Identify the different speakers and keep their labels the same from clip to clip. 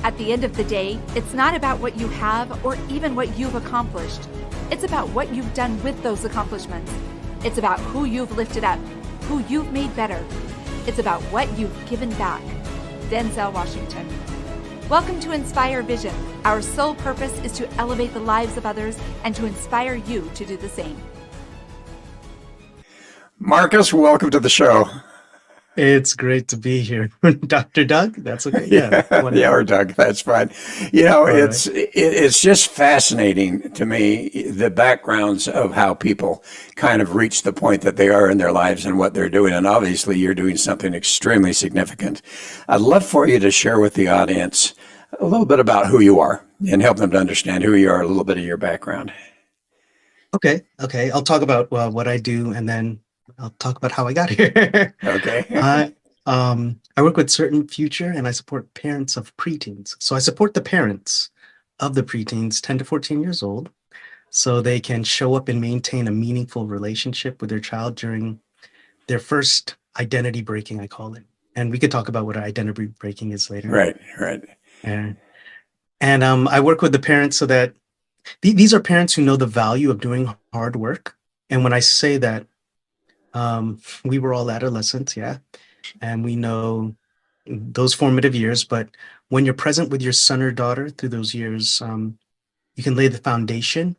Speaker 1: At the end of the day, it's not about what you have or even what you've accomplished. It's about what you've done with those accomplishments. It's about who you've lifted up, who you've made better. It's about what you've given back. Denzel Washington. Welcome to Inspire Vision. Our sole purpose is to elevate the lives of others and to inspire you to do the same.
Speaker 2: Marcus, welcome to the show.
Speaker 3: It's great to be here. Dr. Doug, that's okay.
Speaker 2: Yeah, or Doug, that's fine. You know,
Speaker 3: All
Speaker 2: it's just fascinating to me, the backgrounds of how people kind of reach the point that they are in their lives and what they're doing. And obviously, you're doing something extremely significant. I'd love for you to share with the audience a little bit about who you are and help them to understand who you are, a little bit of your background.
Speaker 3: Okay. I'll talk about what I do, and then I'll talk about how I got here.
Speaker 2: Okay.
Speaker 3: I work with Certain Future, and I support parents of preteens. So I support the parents of the preteens, 10 to 14 years old, so they can show up and maintain a meaningful relationship with their child during their first identity breaking, I call it. And we could talk about what identity breaking is later.
Speaker 2: Right.
Speaker 3: And I work with the parents so that these are parents who know the value of doing hard work. And when I say that, we were all adolescents, yeah, and we know those formative years, but when you're present with your son or daughter through those years, you can lay the foundation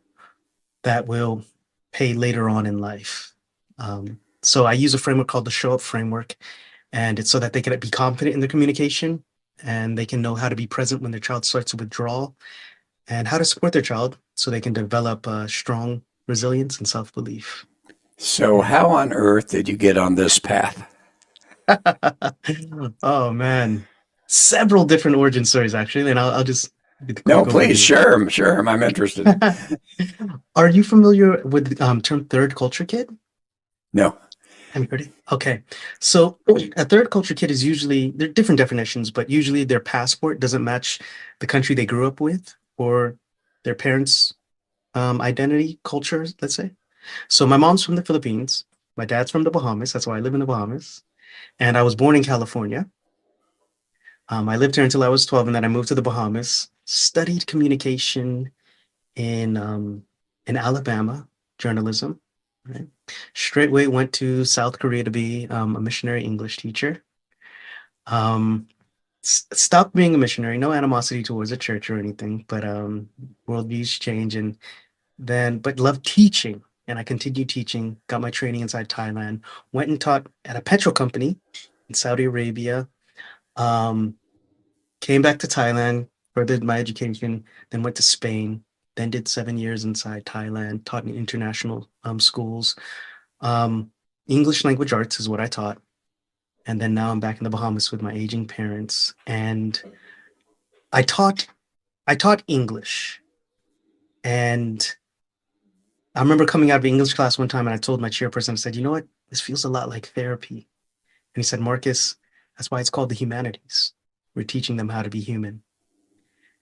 Speaker 3: that will pay later on in life. So I use a framework called the Show Up Framework, and it's so that they can be confident in their communication and they can know how to be present when their child starts to withdraw and how to support their child so they can develop strong resilience and self-belief.
Speaker 2: So how on earth did you get on this path?
Speaker 3: Oh man, several different origin stories actually, and I'll just be the quick
Speaker 2: No, please,
Speaker 3: overview.
Speaker 2: sure, I'm interested.
Speaker 3: Are you familiar with the term third culture kid?
Speaker 2: No.
Speaker 3: Have you heard it? Okay, so a third culture kid is usually, there are different definitions, but usually their passport doesn't match the country they grew up with or their parents' identity, culture, let's say. So my mom's from the Philippines, my dad's from the Bahamas, that's why I live in the Bahamas, and I was born in California. I lived here until I was 12, and then I moved to the Bahamas, studied communication in Alabama, journalism, right? Straightway went to South Korea to be a missionary English teacher. Stopped being a missionary, no animosity towards a church or anything, but worldviews change, and then, but loved teaching. And I continued teaching, got my training inside Thailand, went and taught at a petrol company in Saudi Arabia, came back to Thailand, furthered my education, then went to Spain, then did 7 years inside Thailand, taught in international schools. English language arts is what I taught. And then now I'm back in the Bahamas with my aging parents. And I taught English. And I remember coming out of English class one time and I told my chairperson, I said, you know what? This feels a lot like therapy. And he said, Marcus, that's why it's called the humanities. We're teaching them how to be human.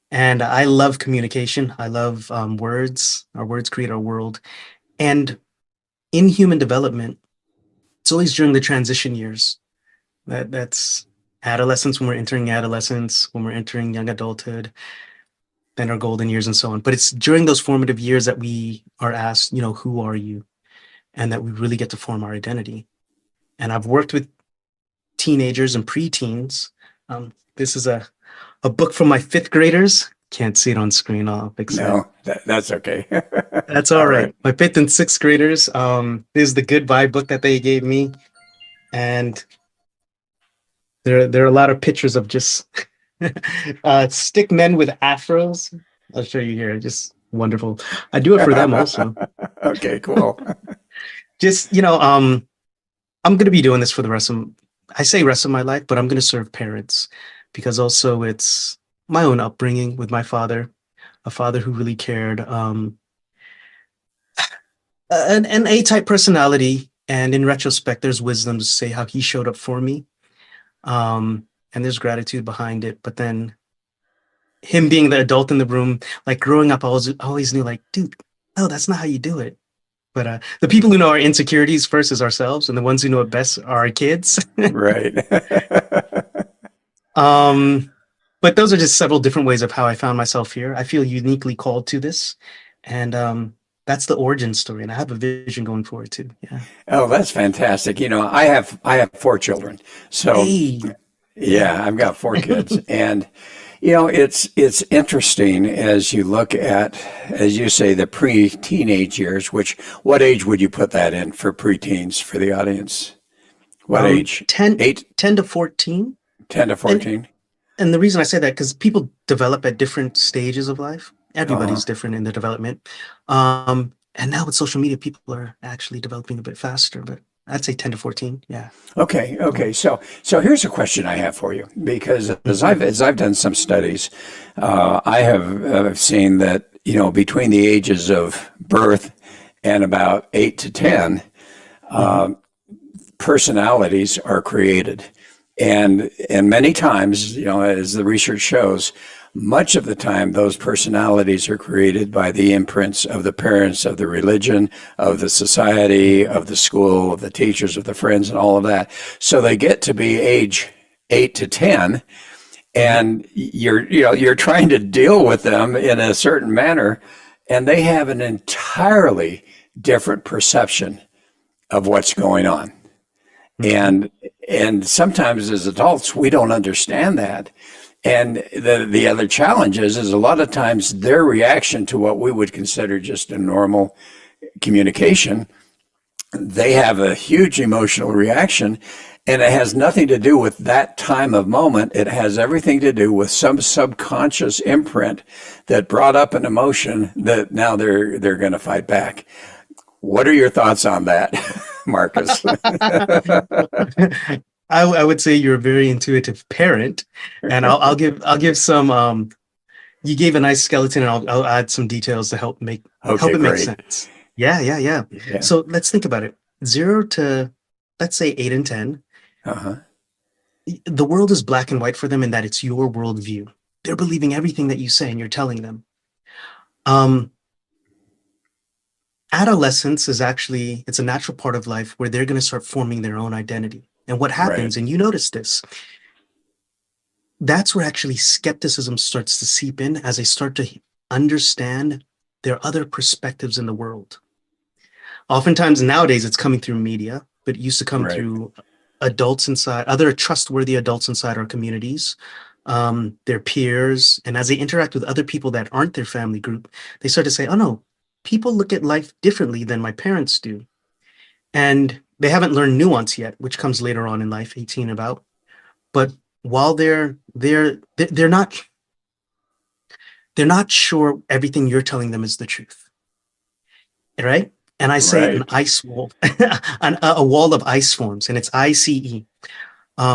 Speaker 3: And I love communication. I love words. Our words create our world. And in human development, it's always during the transition years. That's adolescence, when we're entering adolescence, when we're entering young adulthood, then our golden years and so on. But it's during those formative years that we are asked, you know, who are you? And that we really get to form our identity. And I've worked with teenagers and preteens. This is a book from my fifth graders. Can't see it on screen. I'll fix it.
Speaker 2: No, that's okay.
Speaker 3: That's all right. My fifth and sixth graders. This is the Good Vibe book that they gave me. And there are a lot of pictures of just stick men with afros. I'll show you here. Just wonderful. I do it for them also.
Speaker 2: Okay, cool.
Speaker 3: Just, you know, I'm going to be doing this for the rest of my life, but I'm going to serve parents because also it's my own upbringing with my father, a father who really cared, an A-type personality. And in retrospect, there's wisdom to say how he showed up for me. And there's gratitude behind it. But then him being the adult in the room, like growing up, I always knew like, dude, no, that's not how you do it. But the people who know our insecurities first is ourselves, and the ones who know it best are our kids.
Speaker 2: Right.
Speaker 3: But those are just several different ways of how I found myself here. I feel uniquely called to this, and that's the origin story. And I have a vision going forward too. Yeah.
Speaker 2: Oh, that's fantastic. I have four children. So
Speaker 3: Hey. Yeah.
Speaker 2: yeah, I've got four kids. And it's interesting as you look at, as you say, the pre-teenage years, which what age would you put that in for preteens for the audience? What age?
Speaker 3: 10,
Speaker 2: Eight,
Speaker 3: 10 to 14.
Speaker 2: 10 to
Speaker 3: And
Speaker 2: 14?
Speaker 3: and the reason I say that because people develop at different stages of life.
Speaker 2: Uh-huh.
Speaker 3: Everybody's different in their development. And now with social media, people are actually developing a bit faster, but I'd say 10 to 14. Yeah.
Speaker 2: Okay,
Speaker 3: Yeah.
Speaker 2: okay. So here's a question I have for you, because
Speaker 3: Mhm.
Speaker 2: as I've done some studies, I have seen that between the ages of birth and about 8 to 10,
Speaker 3: Mhm.
Speaker 2: personalities are created, and many times, as the research shows, much of the time those personalities are created by the imprints of the parents, of the religion, of the society, of the school, of the teachers, of the friends, and all of that. So they get to be age 8 to 10,
Speaker 3: Mhm.
Speaker 2: and you're trying to deal with them in a certain manner, and they have an entirely different perception of what's going on.
Speaker 3: Mhm.
Speaker 2: And sometimes as adults we don't understand that. And the other challenge is a lot of times their reaction to what we would consider just a normal communication, they have a huge emotional reaction, and it has nothing to do with that time of moment. It has everything to do with some subconscious imprint that brought up an emotion that now they're going to fight back. What are your thoughts on that, Marcus?
Speaker 3: I would say you're a very intuitive parent, and I'll give some you gave a nice skeleton and I'll add some details to help
Speaker 2: Okay,
Speaker 3: it make
Speaker 2: great.
Speaker 3: sense. Yeah, yeah, yeah.
Speaker 2: Yeah.
Speaker 3: So let's think about it. 0 to let's say 8 and 10.
Speaker 2: Uh-huh.
Speaker 3: The world is black and white for them in that it's your worldview. They're believing everything that you say and you're telling them. Um, Adolescence is actually it's a natural part of life where they're going to start forming their own identity. And what
Speaker 2: Right.
Speaker 3: happens, and you notice this, that's where actually skepticism starts to seep in as they start to understand there are other perspectives in the world. Oftentimes nowadays it's coming through media, but it used to come
Speaker 2: Right.
Speaker 3: through adults inside, other trustworthy adults inside our communities, their peers. And as they interact with other people that aren't their family group, they start to say, oh no, people look at life differently than my parents do. And they haven't learned nuance yet, which comes later on in life, 18 about. But while they're not sure everything you're telling them is the truth, right? And I say an
Speaker 2: Right.
Speaker 3: ice wall, a wall of ice forms, and it's ICE.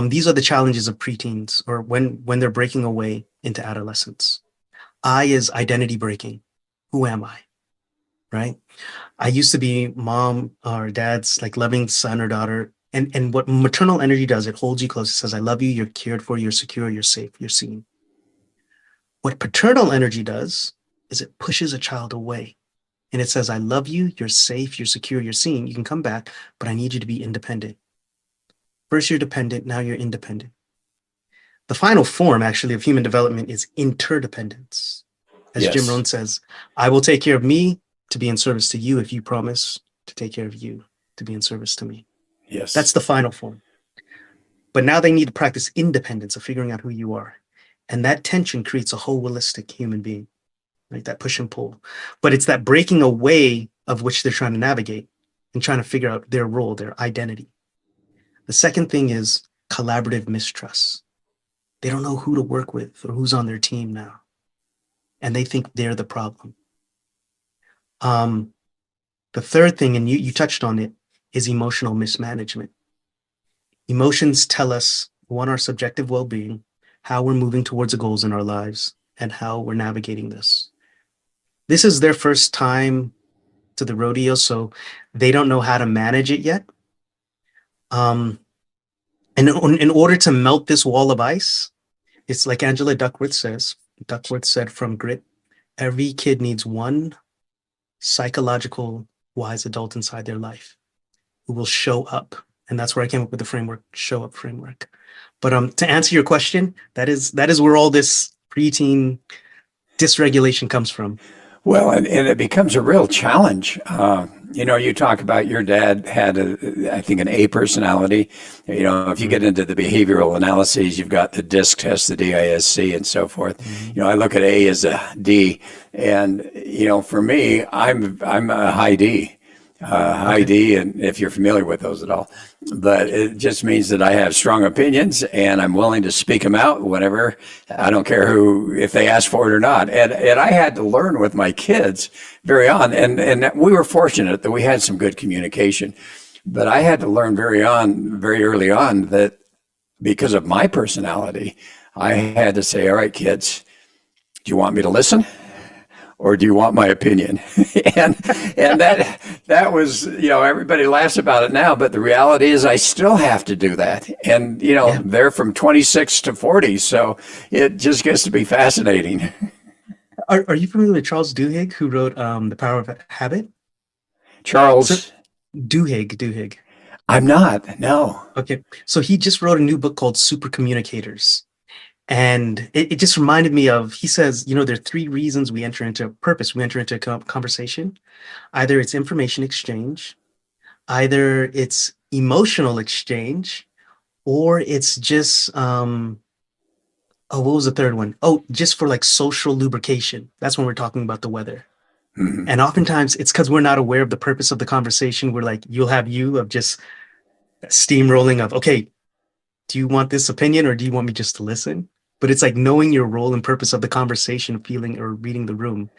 Speaker 3: These are the challenges of preteens, or when they're breaking away into adolescence. I is identity breaking. Who am I? Right? I used to be mom or dad's like loving son or daughter. And what maternal energy does, it holds you close. It says, I love you, you're cared for, you're secure, you're safe, you're seen. What paternal energy does is it pushes a child away. And it says, I love you, you're safe, you're secure, you're seen. You can come back, but I need you to be independent. First, you're dependent, now you're independent. The final form, actually, of human development is interdependence. As Jim
Speaker 2: Yes.
Speaker 3: Rohn says, I will take care of me to be in service to you if you promise to take care of you to be in service to me.
Speaker 2: Yes.
Speaker 3: That's the final form. But now they need to practice independence of figuring out who you are. And that tension creates a whole holistic human being, right? That push and pull. But it's that breaking away of which they're trying to navigate and trying to figure out their role, their identity. The second thing is collaborative mistrust. They don't know who to work with or who's on their team now. And they think they're the problem. Um, the third thing, and you touched on it, is emotional mismanagement. Emotions tell us, one, our subjective well being, how we're moving towards the goals in our lives, and how we're navigating this. This is their first time to the rodeo, so they don't know how to manage it yet. Um, and in order to melt this wall of ice, it's like Angela Duckworth says. Duckworth said from Grit, every kid needs one psychological wise adult inside their life who will show up and that's where I came up with the framework, show up framework. But to answer your question, that is where all this preteen dysregulation comes from.
Speaker 2: Well, and it becomes a real challenge. You talk about your dad had, I think, an A personality. If you get into the behavioral analyses, you've got the DISC test, the DISC, and so forth. I look at A as a D, and for me, I'm a high D. High D, and if you're familiar with those at all, but it just means that I have strong opinions and I'm willing to speak them out whenever. I don't care if they ask for it or not. And I had to learn with my kids very on, and we were fortunate that we had some good communication, but I had to learn very early on that because of my personality, I had to say, all right, kids, do you want me to listen? Or do you want my opinion? and that was, everybody laughs about it now, but the reality is I still have to do that. And, they're from 26 to 40, so it just gets to be fascinating.
Speaker 3: Are you familiar with Charles Duhigg, who wrote The Power of Habit?
Speaker 2: Charles
Speaker 3: Duhigg.
Speaker 2: I'm not, no.
Speaker 3: Okay. So he just wrote a new book called Super Communicators. And it just reminded me of, he says, there are three reasons we enter into purpose. We enter into a conversation. Either it's information exchange, either it's emotional exchange, or it's just, what was the third one? Oh, just for like social lubrication. That's when we're talking about the weather.
Speaker 2: Mm-hmm.
Speaker 3: And oftentimes it's because we're not aware of the purpose of the conversation. We're like, you'll have of just steamrolling of, okay, do you want this opinion or do you want me just to listen? But it's like knowing your role and purpose of the conversation, feeling or reading the room.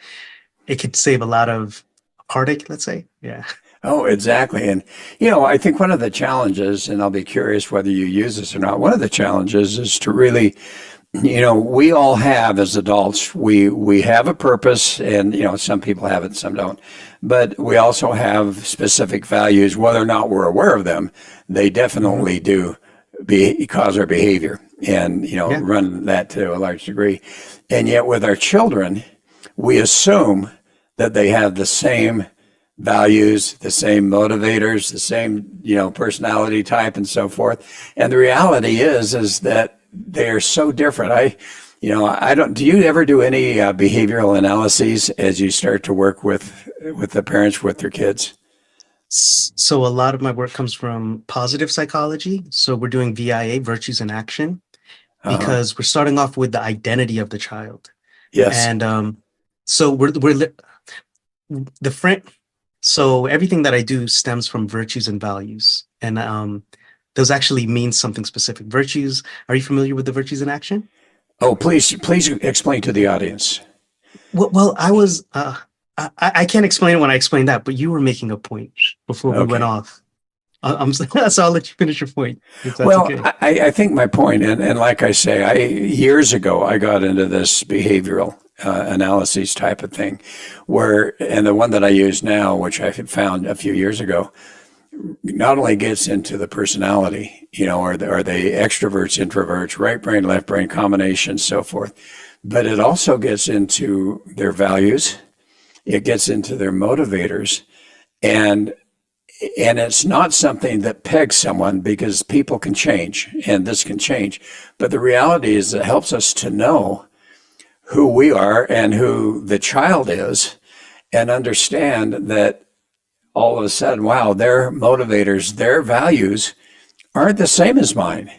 Speaker 3: It could save a lot of heartache, let's say. Yeah.
Speaker 2: Oh, exactly. And, I think one of the challenges, and I'll be curious whether you use this or not, one of the challenges is to really, we all have as adults, we have a purpose, and, some people have it, some don't. But we also have specific values, whether or not we're aware of them, they definitely do cause our behavior and, run that to a large degree. And yet with our children, we assume that they have the same values, the same motivators, the same, personality type and so forth. And the reality is that they're so different. I don't, do you ever do any behavioral analyses as you start to work with the parents with their kids?
Speaker 3: So a lot of my work comes from positive psychology. So we're doing VIA, virtues in action, because we're starting off with the identity of the child.
Speaker 2: Yes.
Speaker 3: And so so everything that I do stems from virtues and values. And those actually mean something specific. Virtues, are you familiar with the virtues in action?
Speaker 2: Oh, please explain to the audience.
Speaker 3: Well, I was I can't explain it when I explain that, but you were making a point before we went off. So I'll let you finish your point. If that's
Speaker 2: Well,
Speaker 3: okay.
Speaker 2: I think my point, and like I say, years ago, I got into this behavioral analyses type of thing and the one that I use now, which I had found a few years ago, not only gets into the personality, are they extroverts, introverts, right brain, left brain combinations, so forth, but it also gets into their values. It gets into their motivators, and it's not something that pegs someone because people can change and this can change. But the reality is it helps us to know who we are and who the child is and understand that all of a sudden, wow, their motivators, their values aren't the same as mine.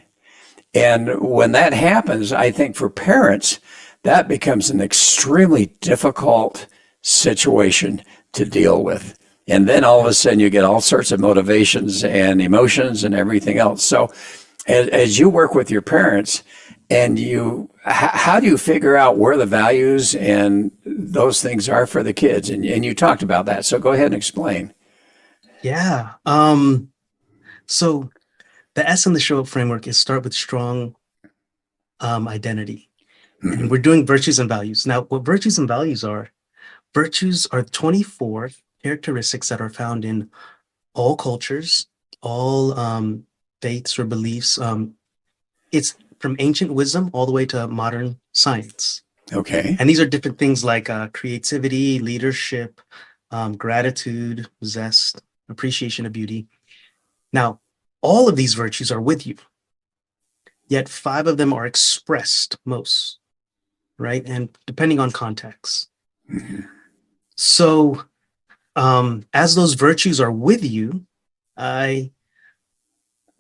Speaker 2: And when that happens, I think for parents, that becomes an extremely difficult situation to deal with. And then all of a sudden you get all sorts of motivations and emotions and everything else. So as you work with your parents and how do you figure out where the values and those things are for the kids? And you talked about that. So go ahead and explain.
Speaker 3: Yeah. So the S in the show up framework is start with strong identity.
Speaker 2: Mm-hmm.
Speaker 3: And we're doing virtues and values. Now, what virtues and values are 24 characteristics that are found in all cultures, all faiths or beliefs. It's from ancient wisdom all the way to modern science.
Speaker 2: Okay.
Speaker 3: And these are different things like creativity, leadership, gratitude, zest, appreciation of beauty. Now, All of these virtues are with you, yet 5 of them are expressed most, right? And depending on context.
Speaker 2: Mhm.
Speaker 3: So, as those virtues are with you, I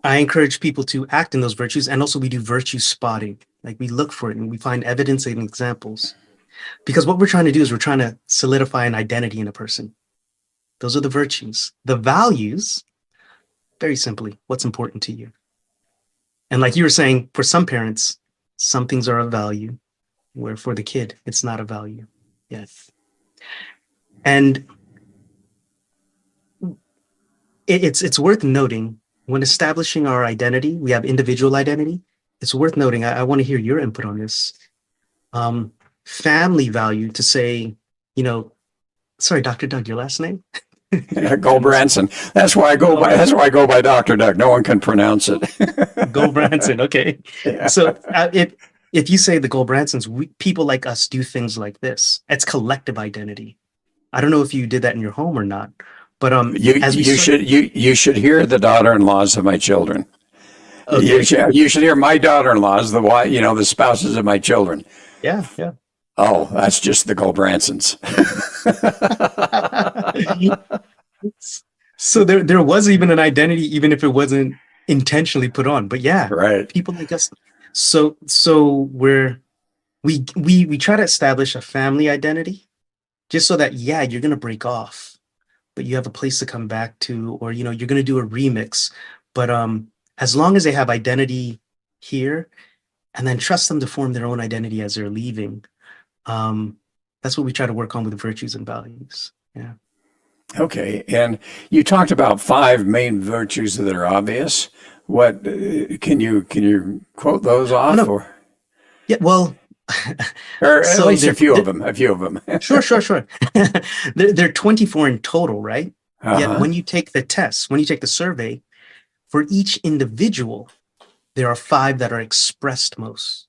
Speaker 3: encourage people to act in those virtues, and also we do virtue spotting. Like we look for it and we find evidence and examples. Because what we're trying to do is we're trying to solidify an identity in a person. Those are the virtues. The values, very simply, what's important to you. And like you were saying, for some parents, some things are of value, where for the kid, it's not a value. Yes. And it's worth noting when establishing our identity, we have individual identity. It's worth noting, I want to hear your input on this. Family value to say, you know, sorry, Dr. Doug, your last name?
Speaker 2: Goldbranson. That's why I go by. That's why I go by Dr. Doug. No one can pronounce it.
Speaker 3: Goldbranson. Okay.
Speaker 2: Yeah.
Speaker 3: So if you say the Goldbransons, people like us do things like this. It's collective identity. I don't know if you did that in your home or not, but
Speaker 2: you should hear the daughter-in-laws of my children.
Speaker 3: Okay.
Speaker 2: You should hear my daughter-in-laws, the spouses of my children.
Speaker 3: Yeah.
Speaker 2: Oh, that's just the Goldbransons.
Speaker 3: So there was even an identity, even if it wasn't intentionally put on. But yeah,
Speaker 2: Right.
Speaker 3: people like us. So we try to establish a family identity, just so that you're gonna break off, but you have a place to come back to, or you're gonna do a remix. But as long as they have identity here, and then trust them to form their own identity as they're leaving. That's what we try to work on with virtues and values. Yeah.
Speaker 2: Okay, and you talked about 5 main virtues that are obvious. What can you quote those off,
Speaker 3: no.
Speaker 2: or
Speaker 3: Yeah. Well,
Speaker 2: at
Speaker 3: so
Speaker 2: least a few of them? A few of them.
Speaker 3: Sure. They're 24 in total, right? Yet
Speaker 2: Uh-huh.
Speaker 3: when you take the test, when you take the survey, for each individual, there are 5 that are expressed most,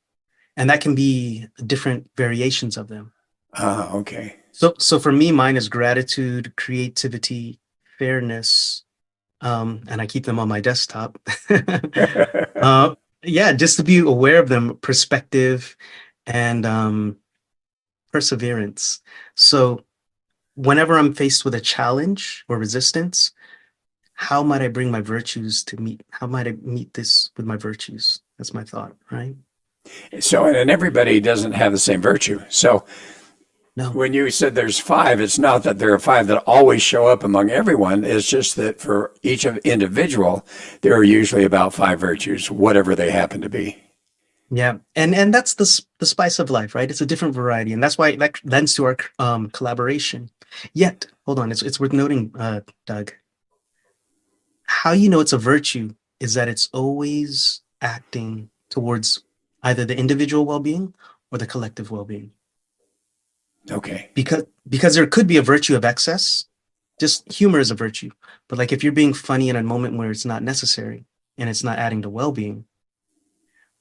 Speaker 3: and that can be different variations of them.
Speaker 2: Okay.
Speaker 3: So for me, mine is gratitude, creativity, fairness, and I keep them on my desktop. Just to be aware of them, perspective, and perseverance. So whenever I'm faced with a challenge or resistance, how might I bring my virtues to meet? How might I meet this with my virtues? That's my thought, right?
Speaker 2: So, and everybody doesn't have the same virtue. So,
Speaker 3: No.
Speaker 2: when you said there's 5, it's not that there are 5 that always show up among everyone. It's just that for each individual, there are usually about 5 virtues, whatever they happen to be.
Speaker 3: Yeah, and that's the spice of life, right? It's a different variety, and that's why that lends to our collaboration. Yet, hold on, it's worth noting, Doug, how you know it's a virtue is that it's always acting towards either the individual well-being or the collective well-being.
Speaker 2: Okay.
Speaker 3: Because there could be a virtue of excess. Just humor is a virtue, but like if you're being funny in a moment where it's not necessary and it's not adding to well-being,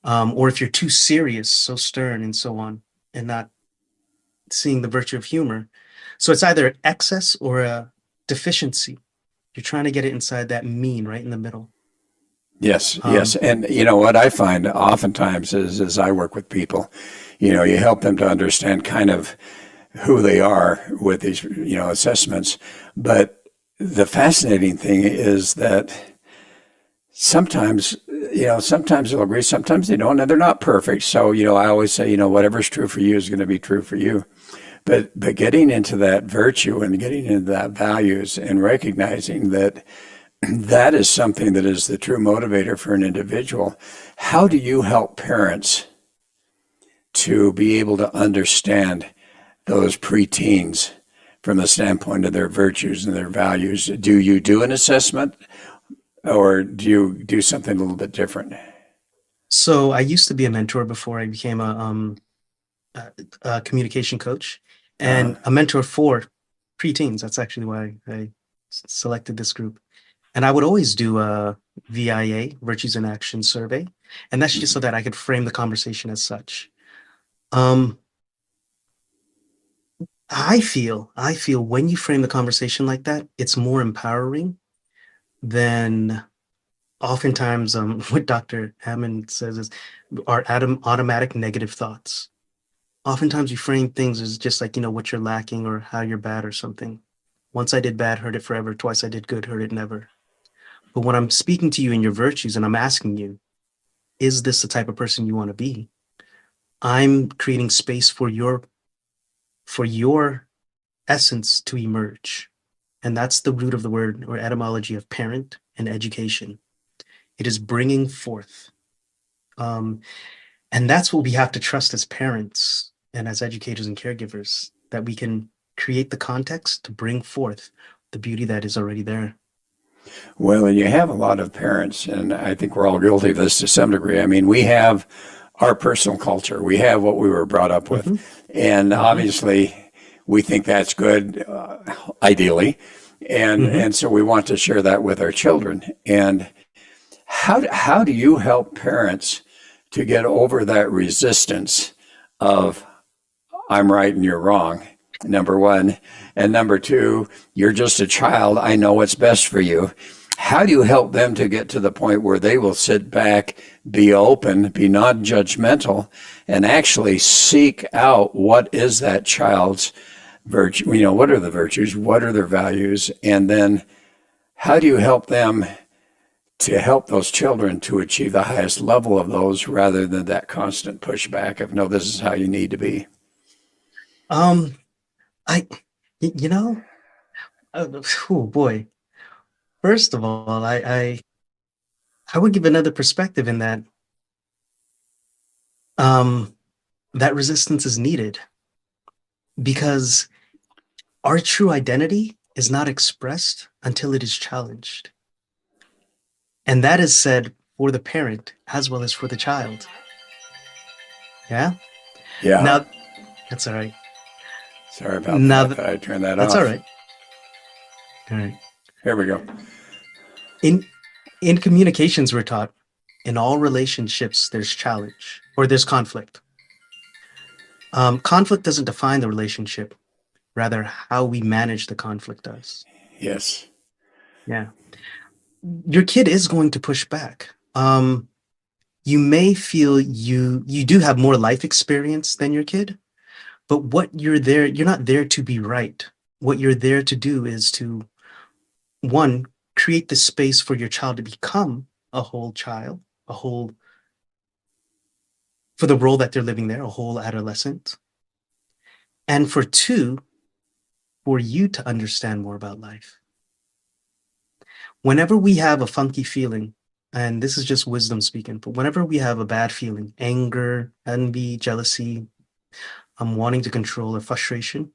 Speaker 3: or if you're too serious, so stern and so on, and not seeing the virtue of humor. So it's either excess or a deficiency. You're trying to get it inside that mean, right in the middle.
Speaker 2: Yes. And you know what I find oftentimes is as I work with people, you help them to understand kind of who they are with these, assessments. But the fascinating thing is that sometimes they'll agree, sometimes they don't, and they're not perfect. So, I always say, whatever's true for you is going to be true for you. But getting into that virtue and getting into that values and recognizing that that is something that is the true motivator for an individual. How do you help parents to be able to understand those preteens from the standpoint of their virtues and their values? Do you do an assessment, or do you do something a little bit different?
Speaker 3: So I used to be a mentor before I became a communication coach and a mentor for preteens. That's actually why I selected this group. And I would always do a VIA, Virtues in Action survey. And that's just so that I could frame the conversation as such. I feel when you frame the conversation like that, it's more empowering than oftentimes, what Dr. Hammond says is our automatic negative thoughts. Oftentimes, you frame things as just like, what you're lacking or how you're bad or something. Once I did bad, heard it forever. Twice I did good, heard it never. But when I'm speaking to you in your virtues and I'm asking you, is this the type of person you want to be? I'm creating space for your essence to emerge. And that's the root of the word or etymology of parent and education. It is bringing forth. And that's what we have to trust as parents and as educators and caregivers, that we can create the context to bring forth the beauty that is already there.
Speaker 2: Well, and you have a lot of parents, and I think we're all guilty of this to some degree. I mean, we have our personal culture. We have what we were brought up with. And obviously, we think that's good, ideally. And so we want to share that with our children. And how do you help parents to get over that resistance of I'm right and you're wrong, number one, and number two, you're just a child, I know what's best for you? How do you help them to get to the point where they will sit back, be open, be non-judgmental, and actually seek out what is that child's virtue? What are the virtues? What are their values? And then how do you help them to help those children to achieve the highest level of those rather than that constant pushback of, no, this is how you need to be?
Speaker 3: I, oh boy. First of all, I would give another perspective in that that resistance is needed, because our true identity is not expressed until it is challenged. And that is said for the parent as well as for the child. Yeah?
Speaker 2: Yeah.
Speaker 3: Now, that's all right.
Speaker 2: Sorry about that. I turned that off.
Speaker 3: That's all right. All right.
Speaker 2: Here we go.
Speaker 3: In communications, we're taught in all relationships, there's challenge or there's conflict. Conflict doesn't define the relationship. Rather, how we manage the conflict does.
Speaker 2: Yes.
Speaker 3: Yeah. Your kid is going to push back. You may feel you do have more life experience than your kid, but you're not there to be right. What you're there to do is to, one, create the space for your child to become a whole child, for the role that they're living there, a whole adolescent. And for two, for you to understand more about life. Whenever we have a funky feeling, and this is just wisdom speaking, but whenever we have a bad feeling, anger, envy, jealousy, wanting to control, or frustration,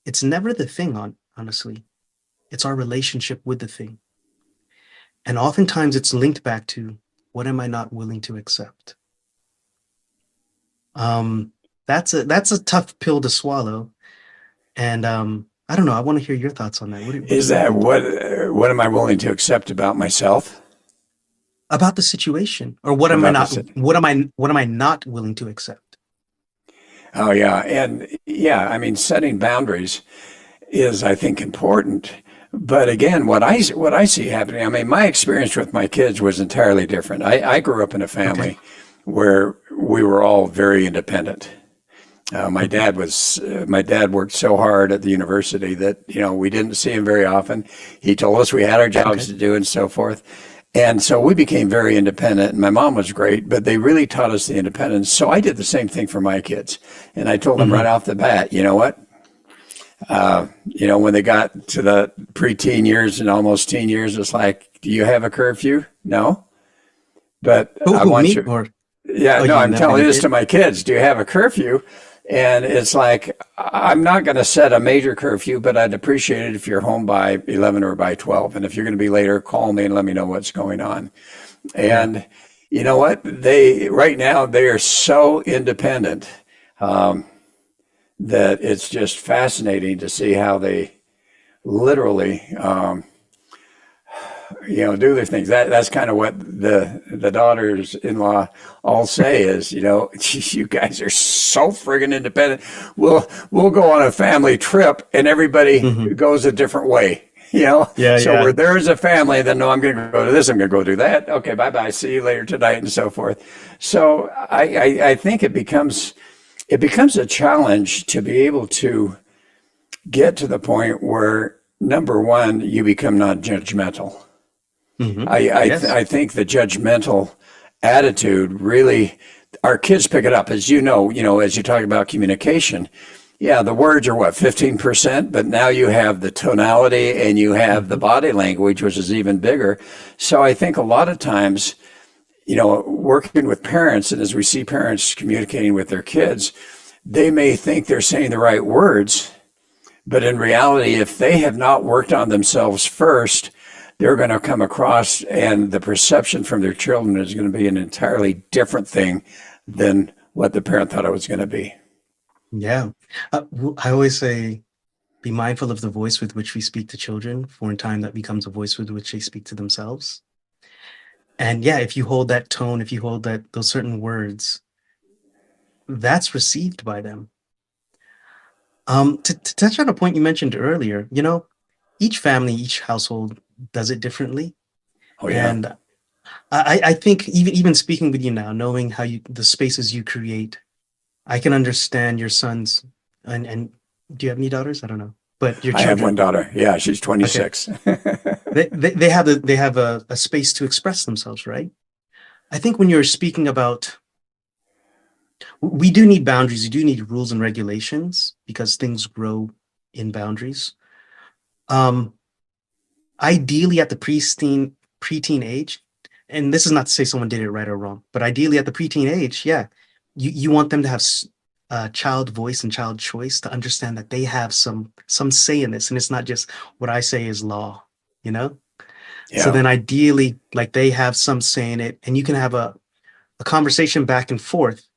Speaker 3: it's never the thing, honestly. It's our relationship with the thing. And oftentimes it's linked back to, what am I not willing to accept? That's a tough pill to swallow. And I don't know. I want to hear your thoughts on that.
Speaker 2: What am I willing to accept about myself?
Speaker 3: About the situation, or what am I not willing to accept?
Speaker 2: Oh yeah, and yeah, I mean, setting boundaries is, I think, important. But again, what I see happening, I mean, my experience with my kids was entirely different. I grew up in a family where we were all very independent. My dad worked so hard at the university that, we didn't see him very often. He told us we had our jobs to do and so forth. And so we became very independent, and my mom was great, but they really taught us the independence. So I did the same thing for my kids. And I told them right off the bat, you know what? When they got to the preteen years and almost teen years, it's like, do you have a curfew? No. But I want you. I'm telling this to my kids. Do you have a curfew? And it's like, I'm not going to set a major curfew, but I'd appreciate it if you're home by 11 or by 12. And if you're going to be later, call me and let me know what's going on. And you know what? Right now, they are so independent that it's just fascinating to see how they literally, do their things. That's kind of what the daughters-in-law all say is, you guys are so friggin' independent. We'll go on a family trip and everybody goes a different way.
Speaker 3: Yeah,
Speaker 2: So
Speaker 3: yeah.
Speaker 2: where there's a family, then no, I'm going to go to this, I'm going to go do that. Okay, bye bye. See you later tonight, and so forth. So I think it becomes a challenge to be able to get to the point where number one, you become non-judgmental.
Speaker 3: Yes.
Speaker 2: I think the judgmental attitude really, our kids pick it up. As as you talk about communication, yeah, the words are what, 15%, but now you have the tonality and you have the
Speaker 3: Hmm.
Speaker 2: body language, which is even bigger. So I think a lot of times, working with parents, and as we see parents communicating with their kids, they may think they're saying the right words, but in reality, if they have not worked on themselves first, they're going to come across, and the perception from their children is going to be an entirely different thing than what the parent thought it was going to be.
Speaker 3: Yeah. I always say, be mindful of the voice with which we speak to children, for in time that becomes a voice with which they speak to themselves. And yeah, if you hold that tone, if you hold those certain words, that's received by them. To touch on a point you mentioned earlier, each family, each household does it differently.
Speaker 2: Oh, yeah.
Speaker 3: And I think even speaking with you now, knowing how the spaces you create, I can understand your sons and do you have any daughters? I don't know, but your
Speaker 2: I have one
Speaker 3: children.
Speaker 2: daughter. Yeah, she's
Speaker 3: Okay.
Speaker 2: 26.
Speaker 3: They have a space to express themselves, right? I think when you're speaking about, we do need boundaries, you do need rules and regulations because things grow in boundaries. Um, Ideally at the preteen age, and this is not to say someone did it right or wrong, but ideally at the preteen age, yeah, you want them to have child voice and child choice to understand that they have some say in this, and it's not just what I say is law, you know? So
Speaker 2: Yeah.
Speaker 3: then ideally, like they have some say in it, and you can have a conversation back and forth.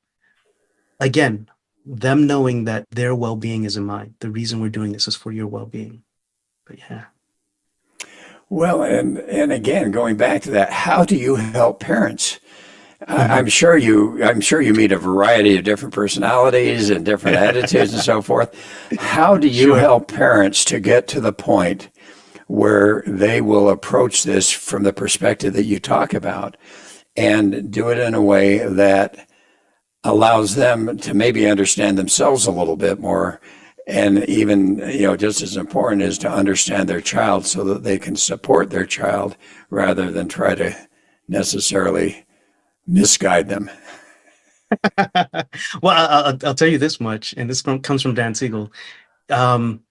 Speaker 3: Again, them knowing that their well-being is in mind. The reason we're doing this is for your well-being. But yeah.
Speaker 2: Well, and again, going back to that, how do you help parents?
Speaker 3: Mhm.
Speaker 2: I'm sure you meet a variety of different personalities and different attitudes and so forth. How do you
Speaker 3: Sure.
Speaker 2: help parents to get to the point where they will approach this from the perspective that you talk about and do it in a way that allows them to maybe understand themselves a little bit more, and even just as important is to understand their child so that they can support their child rather than try to necessarily misguide them.
Speaker 3: Well, I'll tell you this much, and this comes from Dan Siegel. Um,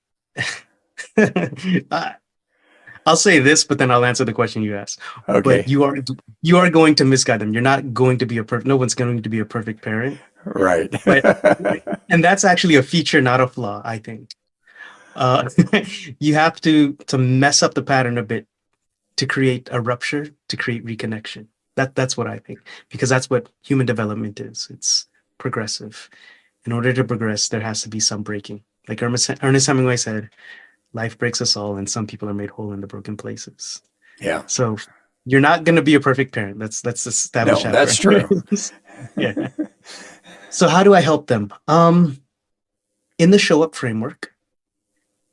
Speaker 3: I- I'll say this, but then I'll answer the question you asked. But
Speaker 2: Okay.
Speaker 3: you are going to misguide them. You're not going to be a perfect. No one's going to be a perfect parent,
Speaker 2: Right.
Speaker 3: but and that's actually a feature, not a flaw, I think. Uh, you have to mess up the pattern a bit to create a rupture, to create reconnection. That's what I think, because that's what human development is. It's progressive. In order to progress, there has to be some breaking. Like Ernest Hemingway said, life breaks us all, and some people are made whole in the broken places.
Speaker 2: Yeah.
Speaker 3: So you're not going to be a perfect parent. Let's establish
Speaker 2: No,
Speaker 3: that
Speaker 2: that's true.
Speaker 3: first. Yeah. So how do I help them? In the show up framework,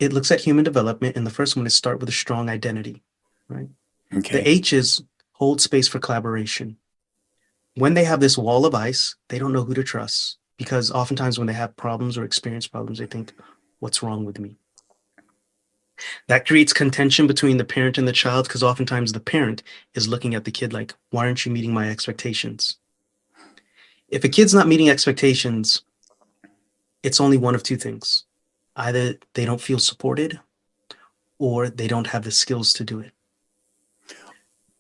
Speaker 3: it looks at human development, and the first one is start with a strong identity, right? The
Speaker 2: Okay.
Speaker 3: H is hold space for collaboration. When they have this wall of ice, they don't know who to trust because oftentimes when they have problems or experience problems, they think, what's wrong with me? That creates contention between the parent and the child because oftentimes the parent is looking at the kid like, why aren't you meeting my expectations? If a kid's not meeting expectations, it's only one of two things. Either they don't feel supported or they don't have the skills to do it.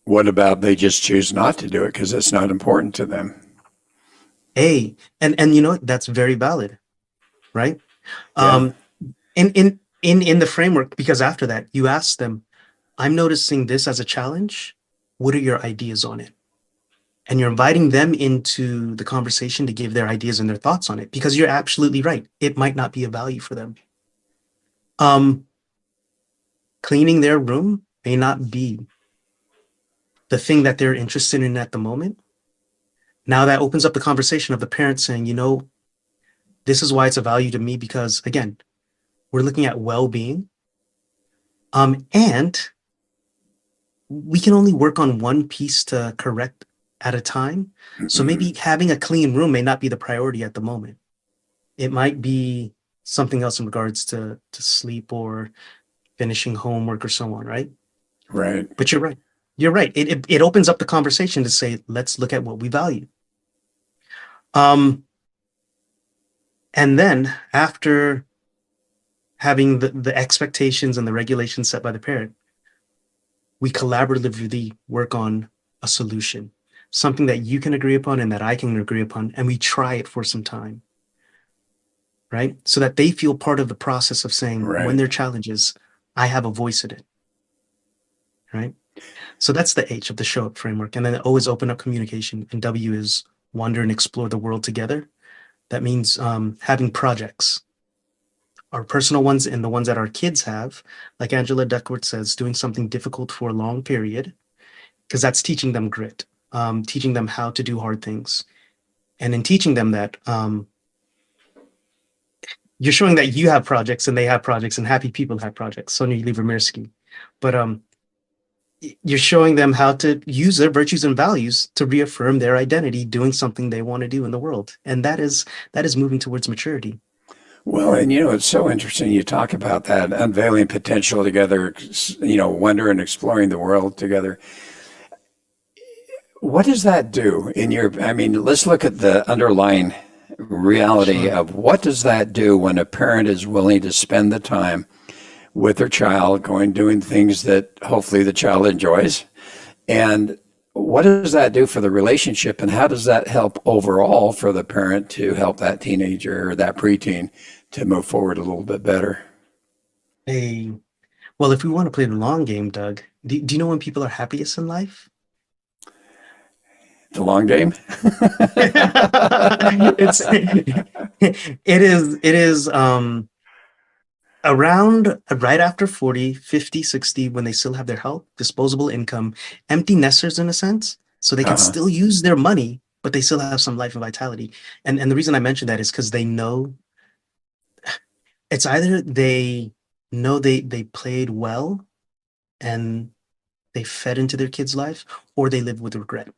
Speaker 2: What about they just choose not to do it because it's not important to them?
Speaker 3: A, and that's very valid, right?
Speaker 2: Yeah.
Speaker 3: Um, in the framework, because after that, you ask them, I'm noticing this as a challenge. What are your ideas on it? And you're inviting them into the conversation to give their ideas and their thoughts on it because you're absolutely right. It might not be a value for them. Um, Cleaning their room may not be the thing that they're interested in at the moment. Now that opens up the conversation of the parent saying, this is why it's a value to me because, again, we're looking at well being. And we can only work on one piece to correct at a time. So maybe having a clean room may not be the priority at the moment. It might be something else in regards to sleep or finishing homework or so on, right?
Speaker 2: Right.
Speaker 3: But you're right. You're right. It opens up the conversation to say, let's look at what we value. And then after having the expectations and the regulations set by the parent, we collaboratively work on a solution, something that you can agree upon and that I can agree upon, and we try it for some time, right? So that they feel part of the process of saying, when
Speaker 2: Right.
Speaker 3: there are challenges, I have a voice in it, right? So that's the H of the show up framework. And then O is open up communication, and W is wander and explore the world together. That means having projects, our personal ones and the ones that our kids have, like Angela Duckworth says, doing something difficult for a long period, because that's teaching them grit, teaching them how to do hard things. And in teaching them that, you're showing that you have projects and they have projects and happy people have projects. Sonia Livermirsky. But you're showing them how to use their virtues and values to reaffirm their identity doing something they want to do in the world. And that is moving towards maturity.
Speaker 2: Well, and it's so interesting you talk about that unveiling potential together, wonder and exploring the world together. What does that do let's look at the underlying reality
Speaker 3: Sure.
Speaker 2: of what does that do when a parent is willing to spend the time with their child, doing things that hopefully the child enjoys. And what does that do for the relationship, and how does that help overall for the parent to help that teenager or that preteen to move forward a little bit better?
Speaker 3: Well, if we want to play the long game, Doug, do you know when people are happiest in life?
Speaker 2: The long game?
Speaker 3: it's it is around right after 40, 50, 60, when they still have their health, disposable income, empty nesters in a sense, so they can
Speaker 2: Uh-huh.
Speaker 3: still use their money, but they still have some life and vitality. And the reason I mention that is because they know it's either they know they played well and they fed into their kid's life, or they live with regret.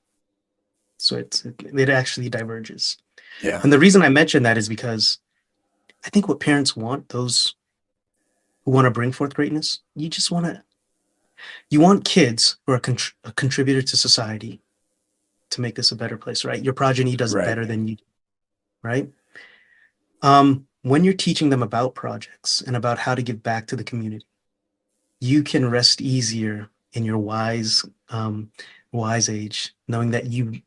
Speaker 3: So it actually diverges.
Speaker 2: Yeah.
Speaker 3: And the reason I mention that is because I think what parents want, those who want to bring forth greatness, you want kids who are a contributor to society to make this a better place, right? Your progeny does
Speaker 2: Right.
Speaker 3: better than you do, right? When you're teaching them about projects and about how to give back to the community, you can rest easier in your wise age, knowing that you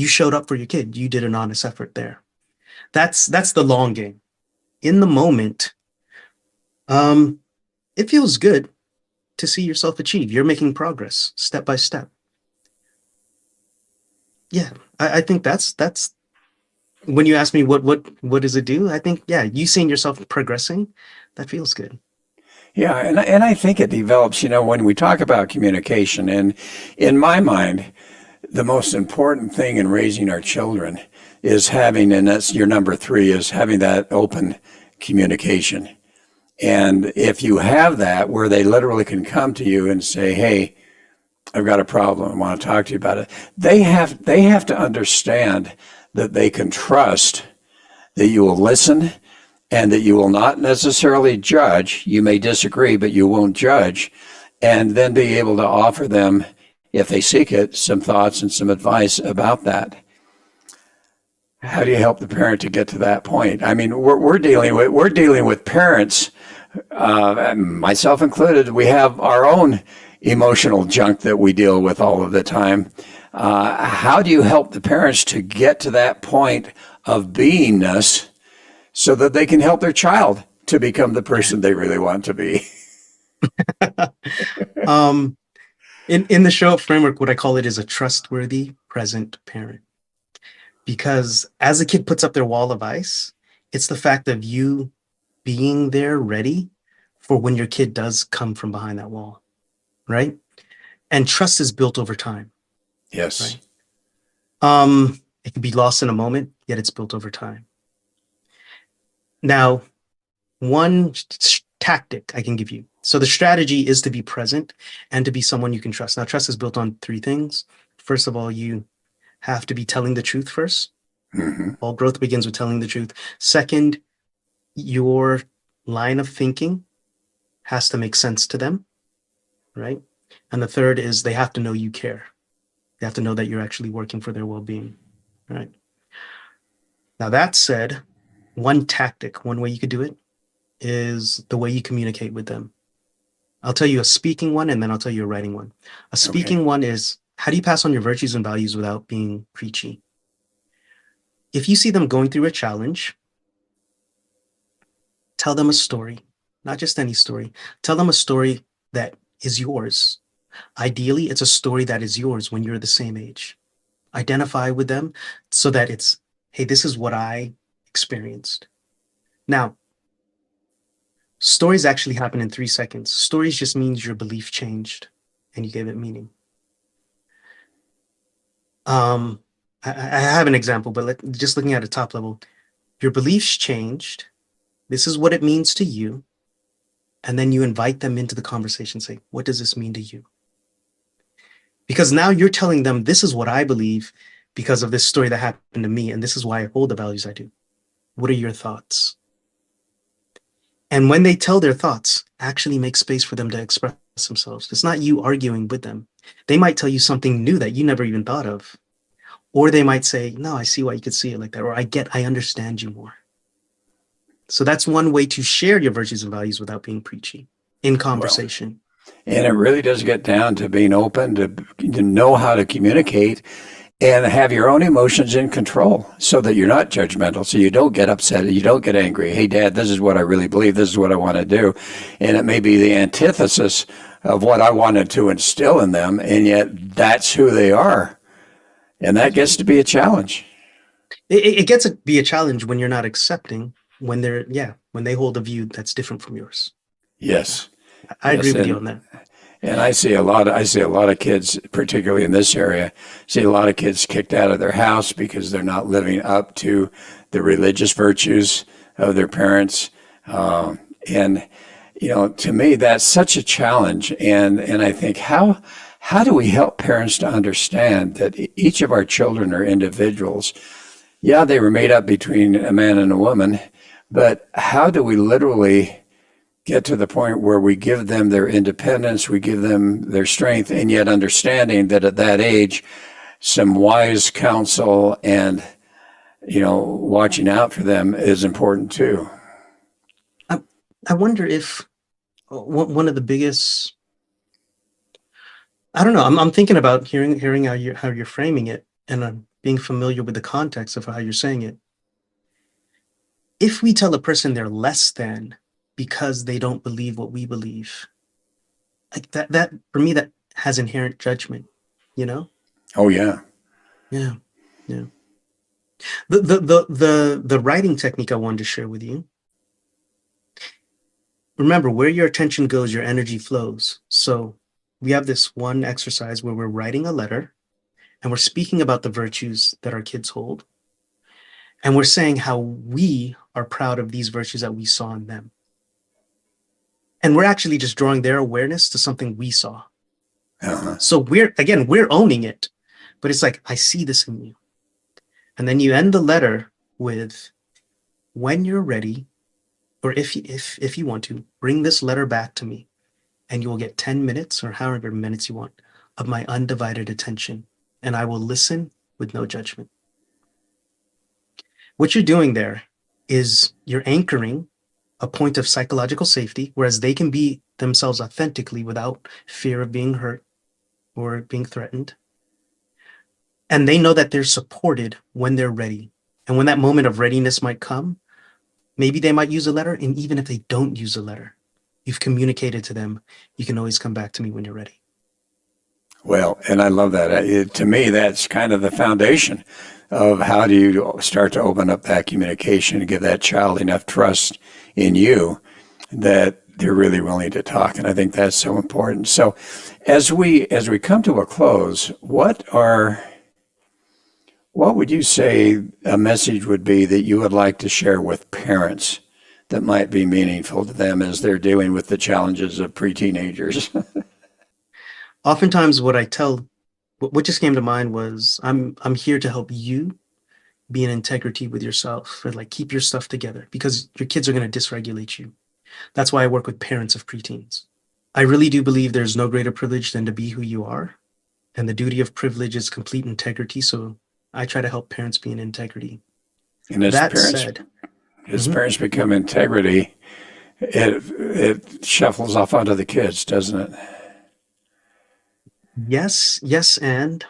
Speaker 3: showed up for your kid. You did an honest effort there. That's the long game. In the moment, it feels good to see yourself achieve. You're making progress step by step. Yeah, I think that's when you ask me what does it do? I think, yeah, you seeing yourself progressing, that feels good.
Speaker 2: Yeah, and I think it develops, when we talk about communication, and in my mind, the most important thing in raising our children is having, and that's your number three, is having that open communication. And if you have that where they literally can come to you and say, hey, I've got a problem, I want to talk to you about it, they have to understand that they can trust that you will listen and that you will not necessarily judge. You may disagree, but you won't judge. And then be able to offer them, if they seek it, some thoughts and some advice about that. How do you help the parent to get to that point? I mean, we're dealing with parents, myself included. We have our own emotional junk that we deal with all of the time. How do you help the parents to get to that point of beingness so that they can help their child to become the person they really want to be?
Speaker 3: um, in the show up framework, what I call it is a trustworthy present parent. Because as a kid puts up their wall of ice, it's the fact of you being there ready for when your kid does come from behind that wall, right? And trust is built over time,
Speaker 2: Yes.
Speaker 3: right? It can be lost in a moment, yet it's built over time. Now, one tactic I can give you So the strategy is to be present and to be someone you can trust. Now, trust is built on three things. First of all, you have to be telling the truth first. All growth begins with telling the truth. Second, your line of thinking has to make sense to them, right? And the third is they have to know you care. They have to know that you're actually working for their well-being, right? Now, that said, one tactic, one way you could do it is the way you communicate with them. I'll tell you a speaking one, and then I'll tell you a writing one. A speaking one is, how do you pass on your virtues and values without being preachy? If you see them going through a challenge, tell them a story, not just any story. Tell them a story that is yours. Ideally, it's a story that is yours when you're the same age. Identify with them so that it's, hey, this is what I experienced. Now, stories actually happen in 3 seconds. Stories just means your belief changed and you gave it meaning. I have an example, but just looking at a top level, your beliefs changed. This is what it means to you. And then you invite them into the conversation, say, what does this mean to you? Because now you're telling them, this is what I believe because of this story that happened to me. And this is why I hold the values I do. What are your thoughts? And when they tell their thoughts, actually make space for them to express themselves. It's not you arguing with them. They might tell you something new that you never even thought of. Or they might say, no, I see why you could see it like that. Or I understand you more. So that's one way to share your virtues and values without being preachy in conversation.
Speaker 2: Well, and it really does get down to being open, to know how to communicate and have your own emotions in control so that you're not judgmental, so you don't get upset, you don't get angry. Hey, Dad, this is what I really believe. This is what I want to do. And it may be the antithesis of what I wanted to instill in them, and yet that's who they are. And that gets to be a challenge.
Speaker 3: It gets to be a challenge when you're not accepting, when they hold a view that's different from yours.
Speaker 2: Yes.
Speaker 3: I agree with you on that.
Speaker 2: And I see a lot of kids, particularly in this area, see a lot of kids kicked out of their house because they're not living up to the religious virtues of their parents. And, to me, that's such a challenge. And I think how do we help parents to understand that each of our children are individuals? Yeah, they were made up between a man and a woman, but how do we literally get to the point where we give them their independence, we give them their strength, and yet understanding that at that age, some wise counsel and, watching out for them is important too.
Speaker 3: I wonder if one of the biggest, I don't know, I'm thinking about hearing how you're framing it and being familiar with the context of how you're saying it. If we tell a person they're less than because they don't believe what we believe, like that for me, that has inherent judgment,
Speaker 2: Oh yeah.
Speaker 3: Yeah. The writing technique I wanted to share with you. Remember, where your attention goes, your energy flows. So we have this one exercise where we're writing a letter and we're speaking about the virtues that our kids hold. And we're saying how we are proud of these virtues that we saw in them. And we're actually just drawing their awareness to something we saw.
Speaker 2: Uh-huh.
Speaker 3: So we're owning it, but it's like, I see this in you. And then you end the letter with, when you're ready, or if you want to, bring this letter back to me, and you will get 10 minutes or however minutes you want of my undivided attention, and I will listen with no judgment. What you're doing there is you're anchoring a point of psychological safety, whereas they can be themselves authentically without fear of being hurt or being threatened. And they know that they're supported when they're ready. And when that moment of readiness might come, maybe they might use a letter. And even if they don't use a letter, you've communicated to them, you can always come back to me when you're ready.
Speaker 2: Well, and I love that. To me, that's kind of the foundation of how do you start to open up that communication and give that child enough trust in you that they're really willing to talk. And I think that's so important. So as we come to a close, what would you say a message would be that you would like to share with parents that might be meaningful to them as they're dealing with the challenges of pre-teenagers?
Speaker 3: Oftentimes, what just came to mind was I'm here to help you be in integrity with yourself, or like keep your stuff together, because your kids are going to dysregulate you. That's why I work with parents of preteens. I really do believe there's no greater privilege than to be who you are. And the duty of privilege is complete integrity. So I try to help parents be in integrity.
Speaker 2: And as
Speaker 3: That
Speaker 2: parents,
Speaker 3: said,
Speaker 2: as parents become integrity, it shuffles off onto the kids, doesn't it?
Speaker 3: yes, and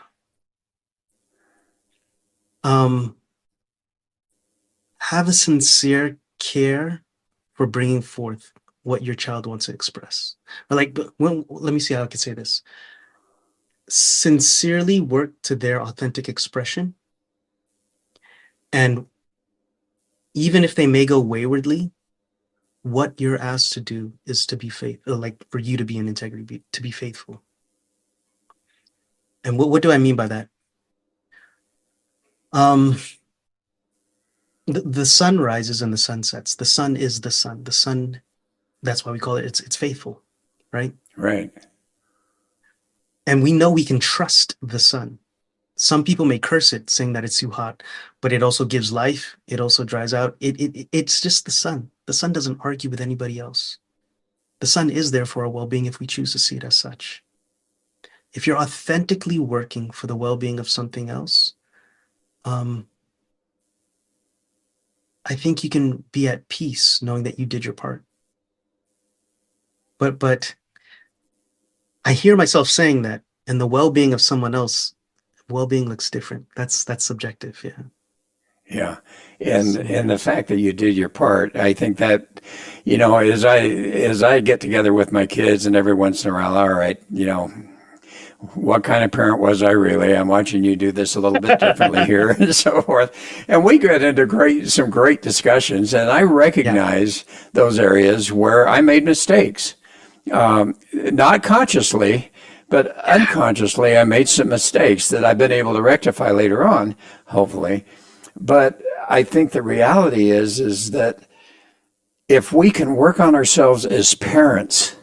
Speaker 3: um, have a sincere care for bringing forth what your child wants to express. Or like, let me see how I can say this. Sincerely work to their authentic expression. And even if they may go waywardly, what you're asked to do is to be faithful, like for you to be in integrity, to be faithful. And what do I mean by that? The sun rises and the sun sets. The sun is the sun. The sun, that's why we call it, it's faithful, right?
Speaker 2: Right.
Speaker 3: And we know we can trust the sun. Some people may curse it, saying that it's too hot, but it also gives life. It also dries out. It's just the sun. The sun doesn't argue with anybody else. The sun is there for our well-being if we choose to see it as such. If you're authentically working for the well-being of something else, I think you can be at peace knowing that you did your part. But I hear myself saying that, and the well-being of someone else, well-being looks different. That's subjective, yeah.
Speaker 2: Yeah. And the fact that you did your part, I think that, as I get together with my kids and every once in a while, all right, what kind of parent was I really? I'm watching you do this a little bit differently here and so forth. And we get into some great discussions, and I recognize those areas where I made mistakes. Not consciously, but unconsciously, I made some mistakes that I've been able to rectify later on, hopefully. But I think the reality is that if we can work on ourselves as parents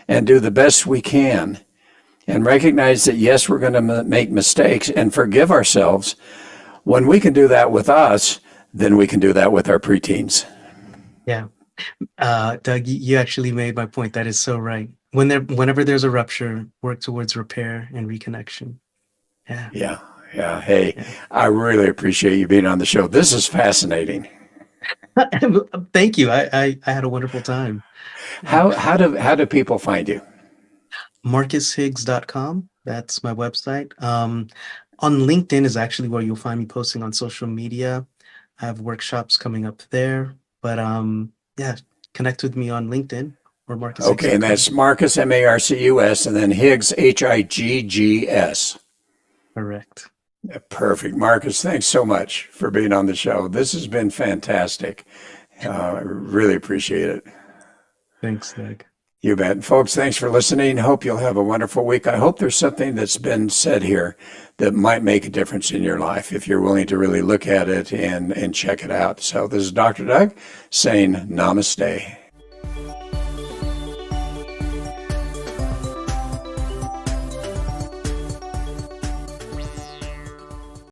Speaker 2: and do the best we can and recognize that, yes, we're going to make mistakes and forgive ourselves, when we can do that with us, then we can do that with our preteens.
Speaker 3: Yeah. Doug, you actually made my point. That is so right. Whenever there's a rupture, work towards repair and reconnection. Yeah.
Speaker 2: Yeah. Hey, I really appreciate you being on the show. This is fascinating.
Speaker 3: Thank you. I had a wonderful time.
Speaker 2: How do people find you?
Speaker 3: MarcusHiggs.com. That's my website. On LinkedIn is actually where you'll find me posting on social media. I have workshops coming up there. But connect with me on LinkedIn or Marcus.
Speaker 2: Okay, and that's Marcus, Marcus, and then Higgs, Higgs.
Speaker 3: Correct.
Speaker 2: Perfect. Marcus, thanks so much for being on the show. This has been fantastic. I really appreciate it.
Speaker 3: Thanks, Doug.
Speaker 2: You bet. Folks, thanks for listening. Hope you'll have a wonderful week. I hope there's something that's been said here that might make a difference in your life if you're willing to really look at it and check it out. So this is Dr. Doug saying namaste.